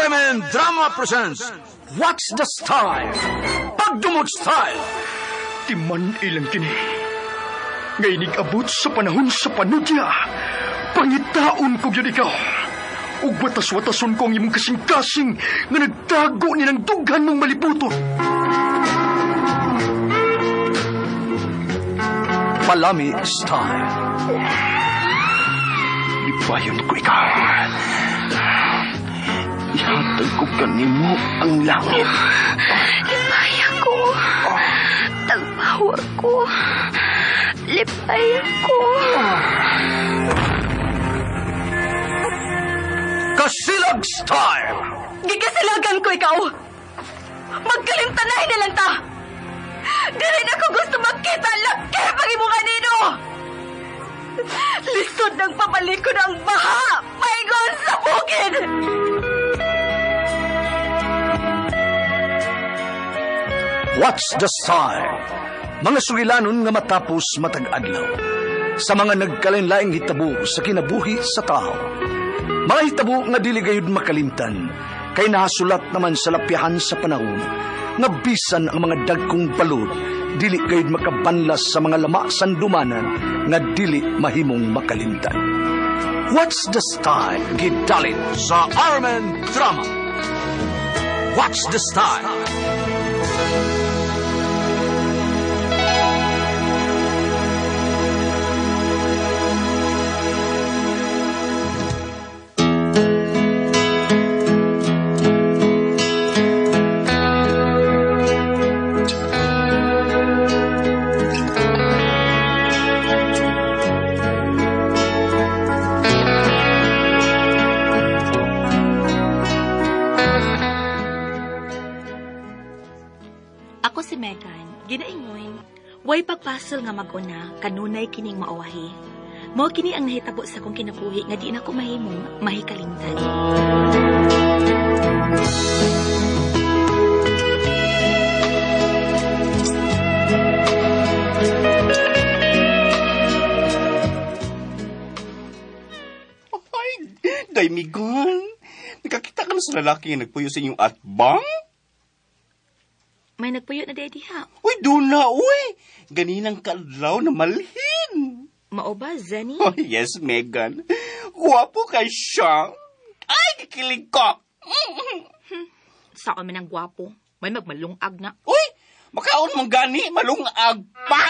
RMN Drama presents What's the Style? Pagdumot Style! Timan ilang kini. Ngay nag-abot sa panahon sa panudya. Pangitaon ko yun ikaw. Ug watas-watason ko ang imong kasing-kasing nga nagtago ni ng dughan mong maliputon. Palami Style. Ipayon ko ikaw. Ihatag ko kanimo ang langit. Lipay ako. Tagpawa ko. Lipay ako. Kasilag Style! Gikasilagan ko ikaw. Magkalimtanay na lang ta. Dili na ko gusto makita laki pag-imunga nino. Lisod ng papalikod ang baha. Paigon sa bukid. What's the Style? Mga sugilanon nga matapos matag-adlaw. Sa mga nagkalain-laing hitabo sa kinabuhi sa tao. Mga hitabo nga dili gayud makalimtan, kay nahasulat naman sa lapihan sa panahon, nga bisan ang mga dagkong balod, dili gayud makabanlas sa mga lama sandumanan, nga dili mahimong makalimtan. What's the Style? Gidalin sa RMN Drama. What's the Style? Ako si Megan, ginaingon, way pagpasol nga mag-una, kanunay kining maawahi. Mao kini ang nahitabo sa kong kinabuhi nga di na ko mahimong mahikalimtan. Ay, day Migon. Nakakita ka na sa lalaki nga nagpuyo sa inyong atbang? May nagpuyo na daddy ha. Uy, doon na, uy. Ganinang kadlaw na malhin. Mao ba, Zenny? Oh, yes, Megan. Guwapo kay siya. Ay, kikilig ko. Saan man ang gwapo? May magmalungag na. Uy, makaon mong gani, malungag pa.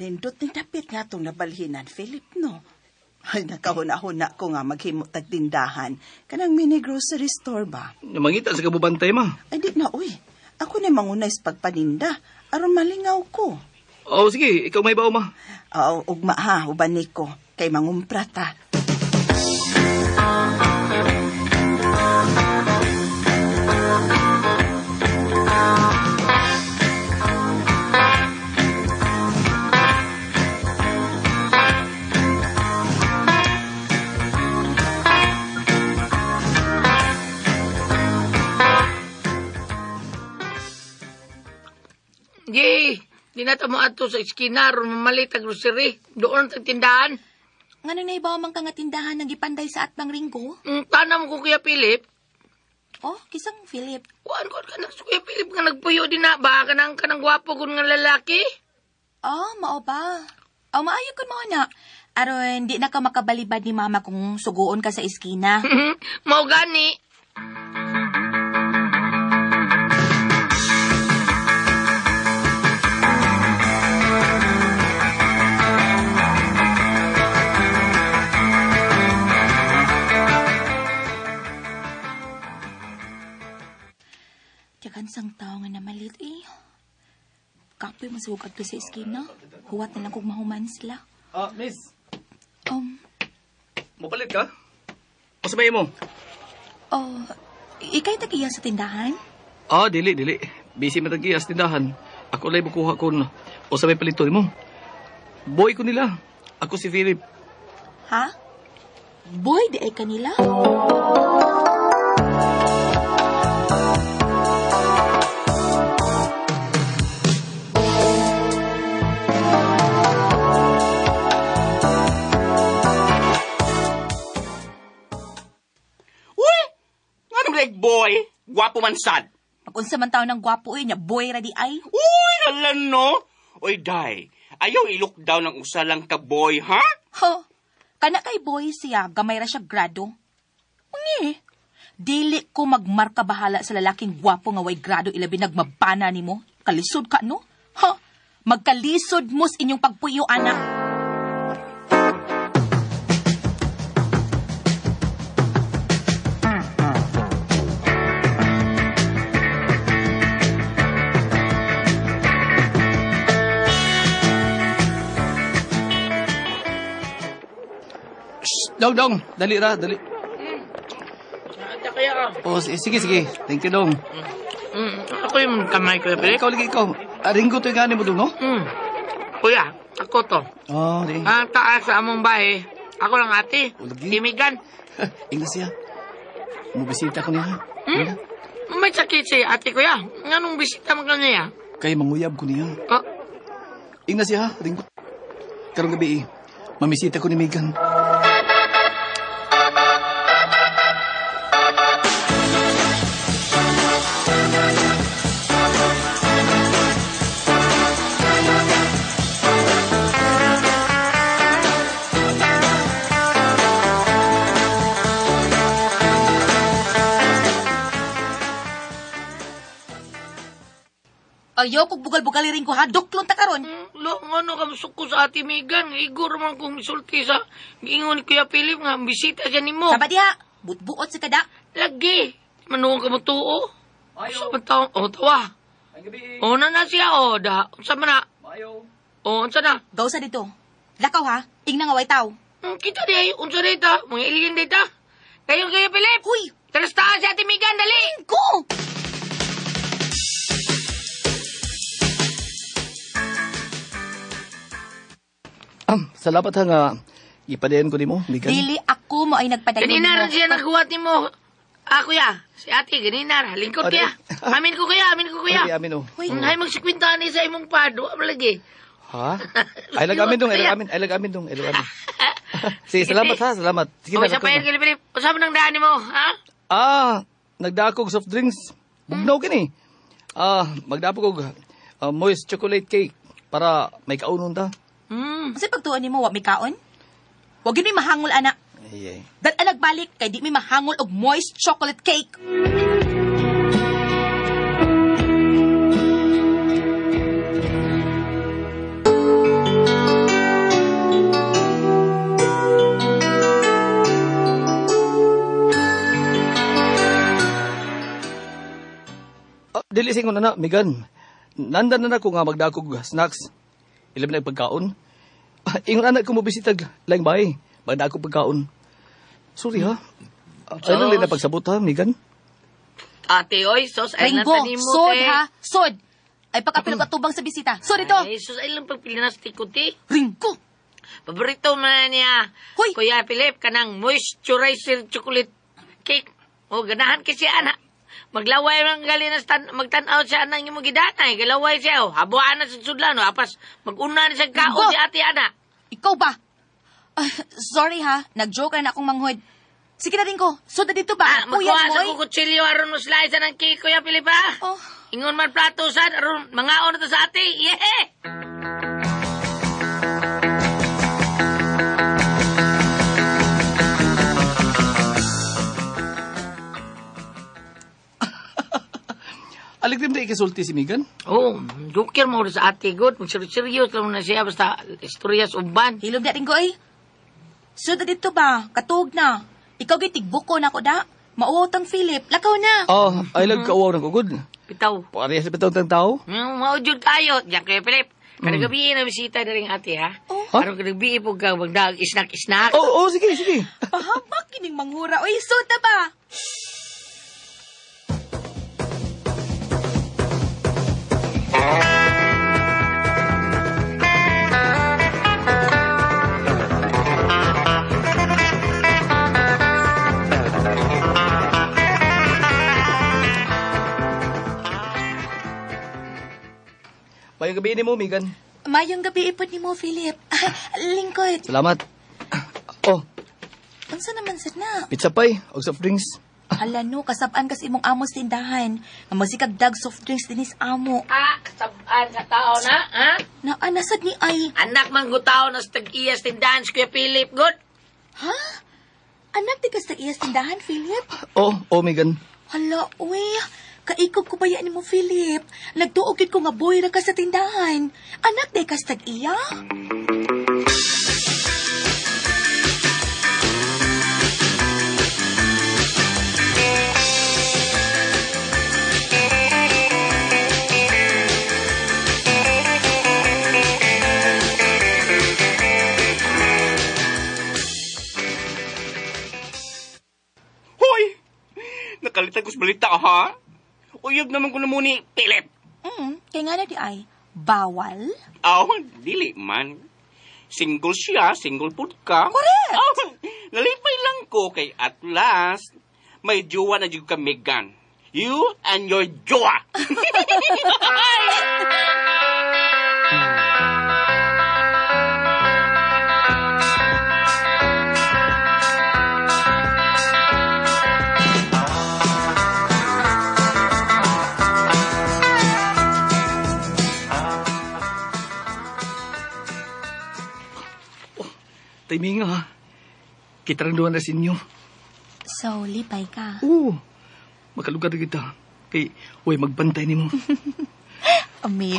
Nindot ni dapit nga itong nabalhinan, Philip, no? Ay, nakahuna-huna ko nga maghimot tagtindahan. Kanang mini grocery store ba? Namangita sa kabubantay, ma. Ay, di na, uy. Ako na mangunay sa pagpaninda. Aron malingaw ko. Oh, sige, ikaw may bao, ma. Oo, ugma ha, ubani ko. Kay mangumprata. Yay! Di na mo ato sa iskina ron mamalit ang grocery. Doon sa tindahan. Nga nang naibaw man ka nga tindahan ng gipanday sa atbang ringgo? Tanam ko Kuya Philip. Oh, kisang Philip. Kuan ka na sa Kuya Philip nga nagpuyo din na. Baka kanang gwapo kun nga lalaki. Oh, mao ba? Oh, maayo kun mo na. Aron, di na ka makabalibad ni mama kung suguon ka sa iskina. Mau gani. Tiyakan sang tao nga namalit eh. Kapoy masugag to sa iskina. Huwat na lang kung mahuman sila. Miss. Mapalit ka? O sabay mo? Oh, ikay tagiya sa tindahan? Dili. Busy matag-iya sa tindahan. Ako lang bukuha ko na. O sabay palito mo. Boy ko nila. Ako si Philip. Ha? Boy, di ay kanila? Uy! Nga naman like boy. Gwapo man sad. Pag-unsa man tao ng gwapo nya boy ra di ay. Uy, halan no? Uy, day. Ayaw i-lockdown ng usa lang ka boy, ha? Ho, kana kay boy siya, gamay ra siya grado. Ungi, dili ko magmarka bahala sa lalaking gwapo nga way grado ilabi nagmabana nimo. Kalisod ka, no? Ha? Magkalisod mo sa inyong pagpuyo, anak. Dong, dali ra, dali. Ata kaya ka. Oh, sige. Thank you, Dong. Ako yung kamay ko, Philip. Ikaw lagi ikaw. Ringgo to yung gani mo, Dong, no? Kuya, ako to. Oh, di. Ang taas sa among bahay. Ako lang ate. Ulagi. Timigan. Ingles siya. Mubisita ko niya. May sakit si ate kuya. Nga nung bisita mo kanya. Kay manguyab ko niya. Oh, Ingles siya, ringgo. Karong gabi, mamisita ko ni Megan. Ayaw kog bugal-bugali rin ko ha. Doklon ta karon. lo, ano ka ko sa ate Megan. Igor man kong misulti sa giingon ni Kuya Philip nga bisita siya ni mo. Sabad diha. Butbuot si kada. Lagi. Manuong ka mo tuo. Sa matao. O, tawa. O, na siya. O, da. Unsa man na. O, unsa na. Gawsa dito. Lakaw ha. Ingna nga way taw. Kita di ay. Unsa dita. Mga alien dita. Kayo Kuya Philip. Huy! Talas taas si ate Megan. Dali. Ko! Salamat ha nga. Ipadayan ko ni mo, Megan. Dili ako mo ay nagpadayon Ganina mo. rin siya naghuwat ni mo. Kuya. Si ate, ganina ra. Lingkod Ate. kaya. Amin ko kuya. Ay, amin oh. Huy, Ay, magsikwinta ni sa imong pado. Lagi. Ha? Ay, lag-amin dong. Sige, salamat ha. Salamat. Sige O, na. isa pa yan, Pilip. Usap ng daan mo, ha? Nagdakog soft drinks. Bugnaw kini. Magdapog moist chocolate cake para may kaunon ta. Kasi pagtuon ni mo, wag may kaon? Wag yun may mahangol, anak. Ay. Dat nagbalik, kay di may mahangol og moist chocolate cake. Dilising ko na, Megan. Nandan na ako nga magdakog snacks. Ilam na pagkaon. Ingon anak ko mo bisitag laing bahay. Magdakog pagkaon. Sorry ha. Ay lang na pagsabot ha, Megan. Ate, oy, sos, ay Ringo, nasa ni mo, sod te. ha, sod. Ay pagkapilo ka tubang sa bisita. Sod ito. Ay, sos, ay lang pagpilinas tikuti. Ringo. Paborito man niya. Hoy! Kuya Philip, kanang moisturizer chocolate cake. O, ganahan kasi anak. Maglaway lang gali na magtanaw siya anang yung gidanay. Galaway siya, o. Habuan na sa sudlan, o. Apas, mag-una na siya kao Ringo! si ate, anak. Ikaw ba? Sorry ha, nag-joke na akong manghod. Sige na rin ko, sod na dito ba? Kuya Magkuha sa Moy. kukutsilyo, aron mo slice ng cake, Kuya Philip, ha? Oh. Ingon man plato, sad, aron mga na to sa ate. Yeah! Aligrim na ikisulti si Megan. Oh, joker mo sa ate, good. Magserious lang na siya, basta istoryas umban. Hilom na rin ko eh. Sod na dito ba? Katug na. Ikaw gitigbuko na ko da. Mauotang Philip, lakaw na. Ay lag kauaw na kugod. Bitaw. Parehas sa bitawang tang tao. Maujud tayo. Diyan kayo, Philip. Kada gabi na bisita na rin ate, ha? Oh. Parang kada gabi po ka magdag isnak-isnak. Sige. Pahamak kining manghura. Uy, sod na ba? gabi ni mo, Megan. Mayong gabi ipod ni mo, Philip. Lingkod. Salamat. Oh, Unsa naman sad na? pizza pie o soft drinks. Hala no, kasabaan kasi imong amo sa tindahan. Nga magsikag dag soft drinks dinis amo. Kasabaan sa tao na, ha? Naanasad ni ay. Anak man gutaw na sa tag-iyas tindahan si Kuya Philip, good? Ha? Anak di ka sa iyas tindahan, Philip? Oh, Megan. Hala, uy. Kaikog ko ba yan mo, Philip? Nagtuog yun ko nga boy ra ka sa tindahan. Anak di ka sa iya? Hoy! Nakalitan ko sa balita, ha? Uyab naman ko na muni, Philip. Kaya nga na di ay, bawal? Aw, dili man. Single siya, single food ka. Correct! Aw, nalipay lang ko kay at last, may jowa na dyan ka, Megan. You and your jowa. Timing ha. Kita rin doon na sa inyo. So, lipay ka. Oo. Makalugar na kita. Kay, uy, magbantay ni mo. Amir?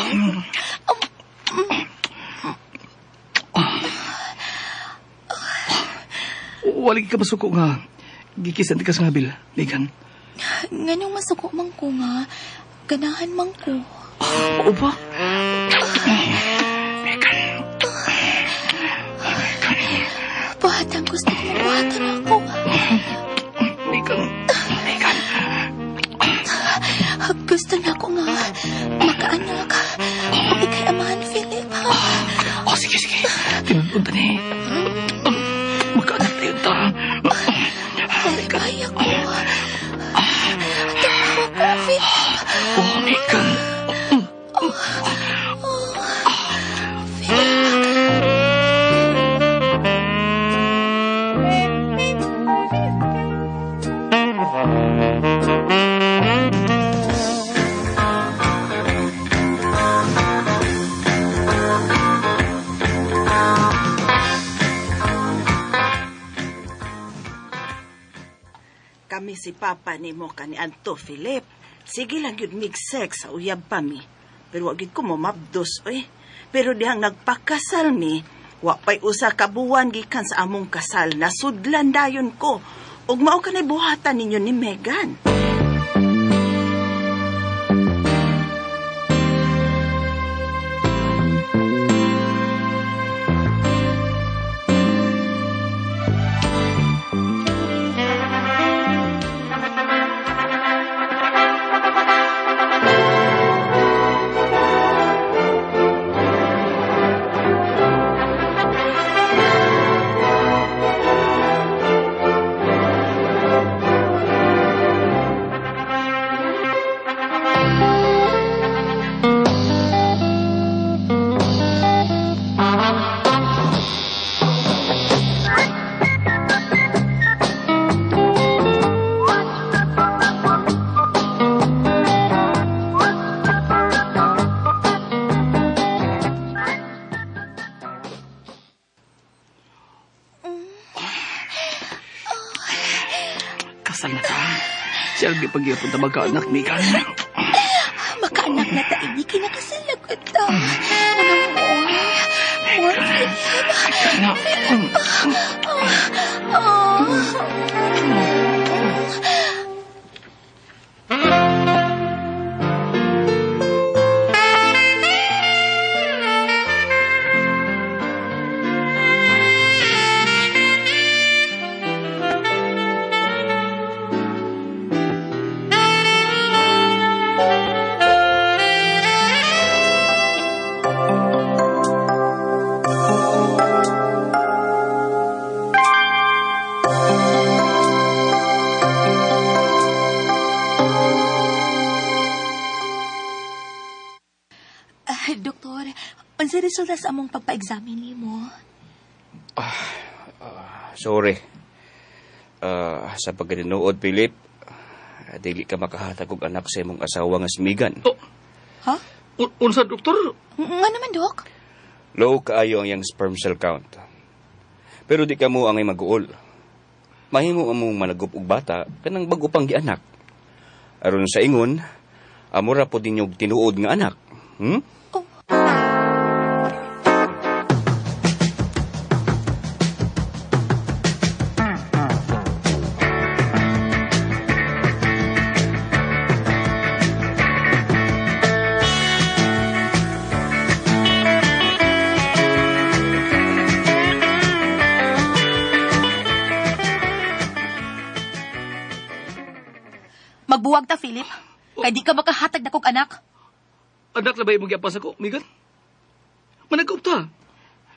Wali ka masuko nga. Gikisan di ka sa ngabil, Megan. Nganong masuko man ko nga. Ganahan man ko. Oo ba? Buhatan, gusto ko buhatan ako. Megan. Gusto na ako nga makaanak. Ikay amahan, Philip. Oh, sige. Tinunta ni. Magkaanak tayo ta. Kaya ko. Tumawa ko, Philip. Oh, Megan. Kami si Papa ni mo kani Anto, Philip. Sige lang yun mig-sex sa uyab pa mi. Pero wag yun ko mo mabdos, oy. Pero dihang nagpakasal mi, wa pa'y usa ka buwan gikan sa among kasal na sudlan dayon ko. Ug mao kanay buhatan ninyo ni Megan. Kasal na ta. Siya ang ipag-iapon na magkaanak, Megan. Makaanak na tayo, hindi kinakasalag ko ito. Ano mo? More, Philip. resulta sa among pagpa-examine nimo. Sorry. Sa pagkadinuod, Philip, dili ka makahatag og anak sa imong asawa nga si Megan. Ha? Unsa, doktor? Nga naman, Dok? Low kaayo ang iyang sperm cell count. Pero di ka mo angay mag-uol. Mahimo among malagup og bata kanang bago pang gianak. Aron sa ingon, amura po din yung tinuod nga anak. Magbuwag ta, Philip. Kay di ka makahatag na kong anak. Anak na ba imong giapas ako, Megan? Managkop ta.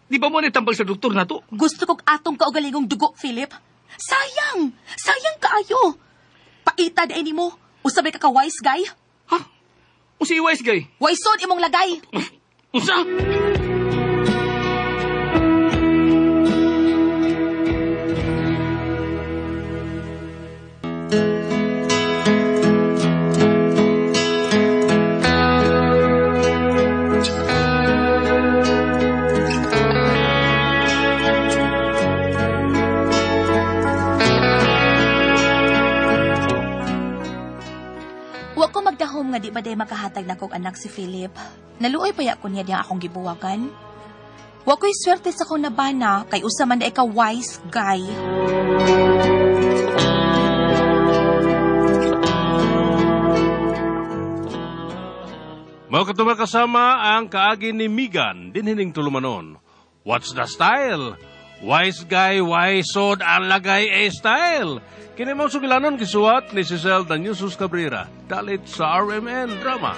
Di ba mo ni tambal sa doktor na to? Gusto kong atong kaugalingong dugo, Philip. Sayang! Sayang kaayo! Paita na ini mo. Usabay ka ka-wise guy. Ha? Unsa i-wise guy? Wiseon imong lagay. Unsa? Wa ko magdahom nga di ba day makahatag na kong anak si Philip. Naluoy pa ya ko niya diyang akong gibuwagan. Wa ko'y swerte sa kong nabana kay usaman na ikaw wise guy. Mao katuma kasama ang kaagi ni Megan dinhining tulumanon. What's the style? Wise guy, wise sod ang lagay style. Kini mao sugilanon gisuwat ni Cecil Danyusos Cabrera dalit sa RMN Drama.